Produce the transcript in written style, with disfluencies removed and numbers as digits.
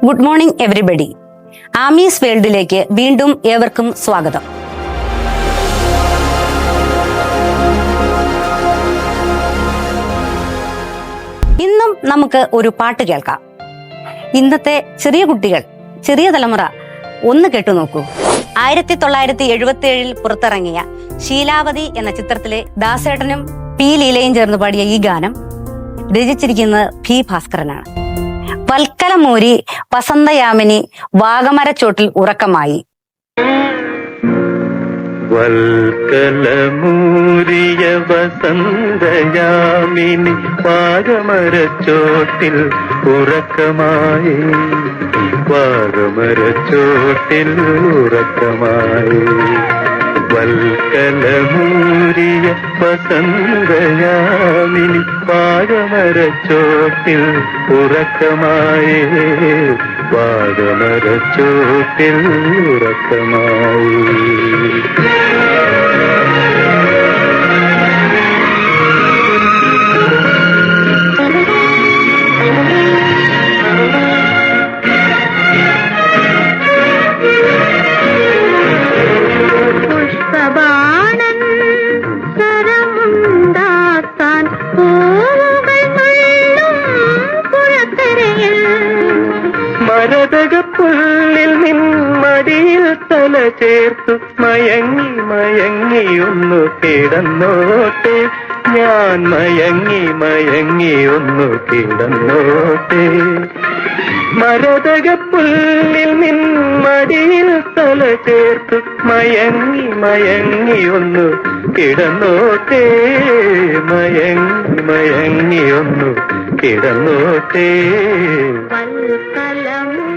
Good morning everybody. Ami's വേൾഡിലേക്ക് വീണ്ടും ഏവർക്കും സ്വാഗതം. ഇന്നും നമുക്ക് ഒരു പാട്ട് കേൾക്കാം. ഇന്നത്തെ ചെറിയ കുട്ടികൾ, ചെറിയ തലമുറ ഒന്ന് കേട്ടു നോക്കൂ. 1977 പുറത്തിറങ്ങിയ ശീലാവതി എന്ന ചിത്രത്തിലെ ദാസേട്ടനും പി ലീലയും ചേർന്ന് പാടിയ ഈ ഗാനം രചിച്ചിരിക്കുന്നത് പി ഭാസ്കരനാണ്. വൽക്കലമൂരി വസന്തയാമിനി വാഗമരച്ചോട്ടിൽ ഉറക്കമായി. വൽക്കലമൂരിയ വസന്തയാമിനി വാഗമരച്ചോട്ടിൽ ഉറക്കമായി, വാഗമരച്ചോട്ടിൽ ഉറക്കമായി. വൽക്കലമൂരിയ വസന്തയാമിനി വാഗമരച്ചോട്ടിൽ ഉറക്കമായി, വാഗമരച്ചോട്ടിൽ ഉറക്കമായി. മരതകപ്പുള്ളിൽ നിന്മടിയിൽ തല ചേർത്തു മയങ്ങി മയങ്ങി ഒന്നു കിടന്നോട്ടെ, ഞാൻ മയങ്ങി മയങ്ങി ഒന്നു കിടന്നോട്ടെ. മരതകപ്പുള്ളിൽ നിന്മടിയിൽ തല ചേർത്തു മയങ്ങി മയങ്ങി ഒന്നു കിടന്നോട്ടെ, മയങ്ങി മയങ്ങി ഒന്നു കിടന്നോട്ടെ. വൽക്കലമൂരിയ